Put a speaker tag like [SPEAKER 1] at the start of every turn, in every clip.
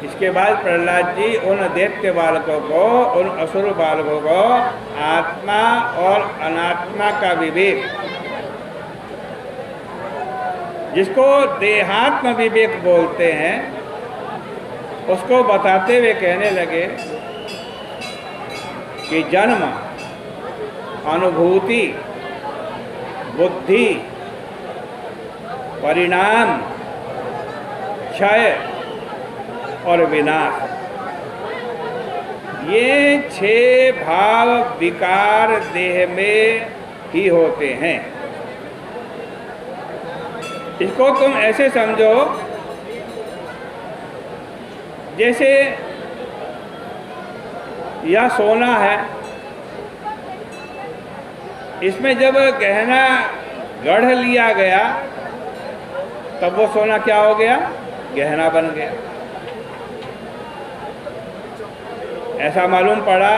[SPEAKER 1] इसके बाद प्रहलाद जी उन दैत्य बालकों को, उन असुर बालकों को आत्मा और अनात्मा का विवेक, जिसको देहात्म विवेक बोलते हैं, उसको बताते हुए कहने लगे कि जन्म, अनुभूति, बुद्धि, परिणाम, क्षय और विनाश, ये 6 भाव विकार देह में ही होते हैं। इसको तुम ऐसे समझो जैसे यह सोना है, इसमें जब गहना गढ़ लिया गया तब वो सोना क्या हो गया? गहना बन गया। ऐसा मालूम पड़ा।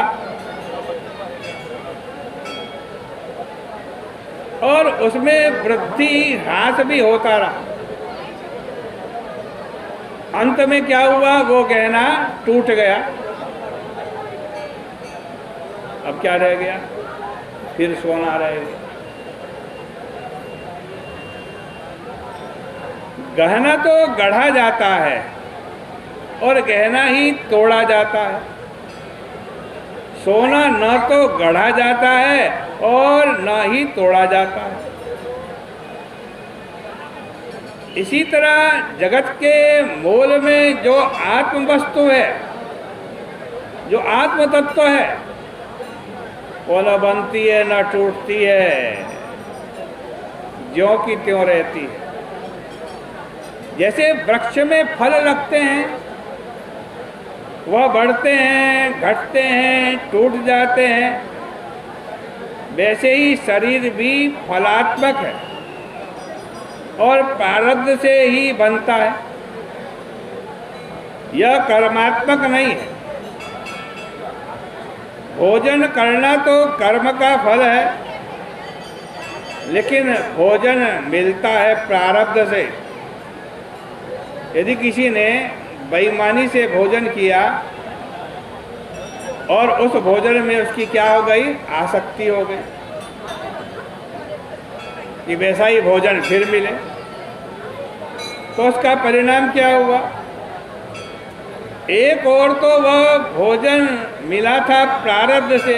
[SPEAKER 1] और उसमें वृद्धि ह्रास भी होता रहा। अंत में क्या हुआ? वो गहना टूट गया। अब क्या रह गया? फिर सोना रह गया। गहना तो गढ़ा जाता है और गहना ही तोड़ा जाता है। सोना न तो गढ़ा जाता है और न ही तोड़ा जाता है। इसी तरह जगत के मूल में जो आत्म वस्तु है, जो आत्म तत्व है, वो न बनती है न टूटती है, ज्यों की त्यों रहती है। जैसे वृक्ष में फल लगते हैं, वह बढ़ते हैं, घटते हैं, टूट जाते हैं, वैसे ही शरीर भी फलात्मक है और प्रारब्ध से ही बनता है। यह कर्मात्मक नहीं है। भोजन करना तो कर्म का फल है, लेकिन भोजन मिलता है प्रारब्ध से। यदि किसी ने बेईमानी से भोजन किया और उस भोजन में उसकी क्या हो गई? आसक्ति हो गई कि वैसा ही भोजन फिर मिले, तो उसका परिणाम क्या हुआ? एक और तो वह भोजन मिला था प्रारब्ध से,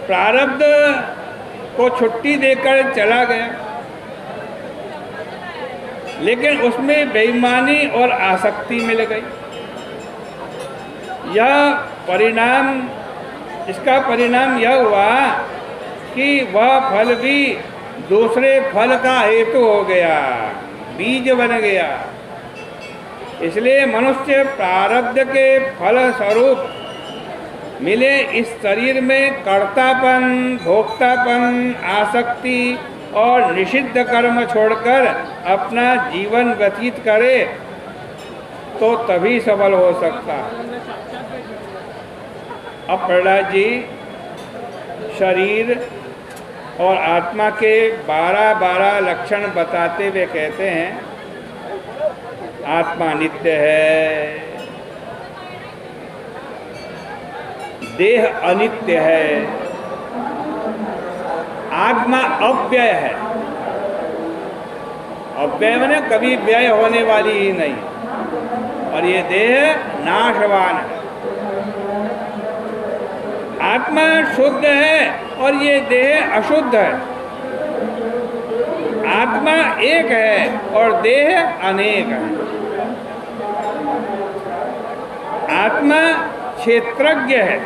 [SPEAKER 1] प्रारब्ध को छुट्टी देकर चला गया, लेकिन उसमें बेईमानी और आसक्ति मिल गई। यह परिणाम, इसका परिणाम यह हुआ कि वह फल भी दूसरे फल का हेतु हो गया, बीज बन गया। इसलिए मनुष्य प्रारब्ध के फल स्वरूप मिले इस शरीर में कर्तापन, भोक्तापन, आसक्ति और निषिद्ध कर्म छोड़कर अपना जीवन व्यतीत करे तो तभी सफल हो सकता है। अब प्रहलाद जी शरीर और आत्मा के 12 लक्षण बताते हुए कहते हैं, आत्मा नित्य है, देह अनित्य है, आत्मा अव्यय है। अव्यय माने कभी व्यय होने वाली ही नहीं, और ये देह नाशवान है। आत्मा शुद्ध है और ये देह अशुद्ध है। आत्मा एक है और देह अनेक है। आत्मा क्षेत्रज्ञ है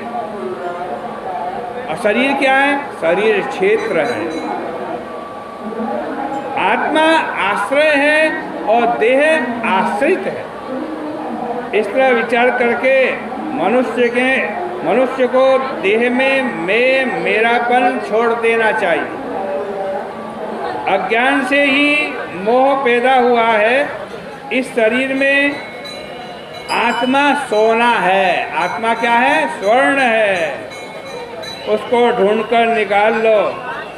[SPEAKER 1] और शरीर क्या है? शरीर क्षेत्र है। आत्मा आश्रय है और देह आश्रित है। इस तरह विचार करके मनुष्य को देह में मैं मेरापन छोड़ देना चाहिए। अज्ञान से ही मोह पैदा हुआ है। इस शरीर में आत्मा सोना है। आत्मा क्या है? स्वर्ण है। उसको ढूंढकर निकाल लो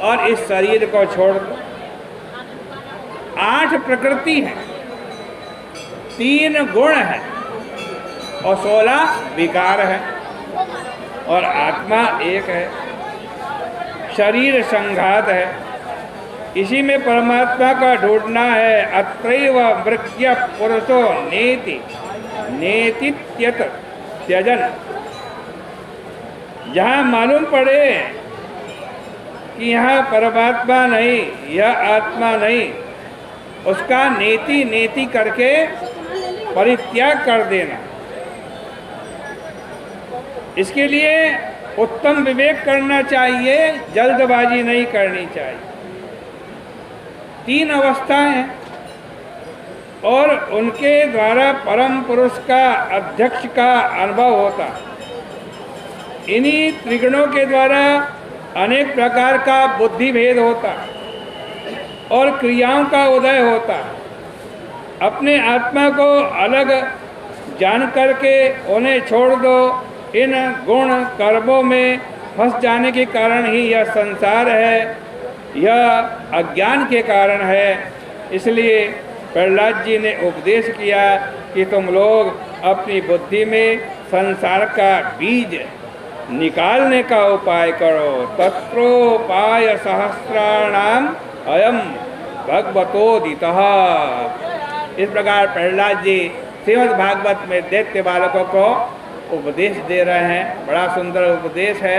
[SPEAKER 1] और इस शरीर को छोड़ दो। 8 प्रकृति है 3 गुण हैं और 16 विकार हैं और आत्मा एक है। शरीर संघात है, इसी में परमात्मा का ढूंढना है। अत्रैव मृग्य पुरुषो नेति नेतित्यत त्यजन। जहाँ मालूम पड़े कि यहाँ परमात्मा नहीं, यह आत्मा नहीं, उसका नेति नेति करके परित्याग कर देना। इसके लिए उत्तम विवेक करना चाहिए, जल्दबाजी नहीं करनी चाहिए। 3 अवस्थाएं हैं और उनके द्वारा परम पुरुष का, अध्यक्ष का अनुभव होता। इन्हीं त्रिगुणों के द्वारा अनेक प्रकार का बुद्धि भेद होता और क्रियाओं का उदय होता। अपने आत्मा को अलग जान करके उन्हें छोड़ दो। इन गुण कर्मों में फंस जाने के कारण ही यह संसार है, यह अज्ञान के कारण है। इसलिए प्रहलाद जी ने उपदेश किया कि तुम लोग अपनी बुद्धि में संसार का बीज निकालने का उपाय करो। तत्रोपाय सहस्राणाम अयम भगवतोदितः। इस प्रकार प्रहलाद जी श्रीमद् भागवत में दैत्य बालकों को उपदेश दे रहे हैं। बड़ा सुंदर उपदेश है।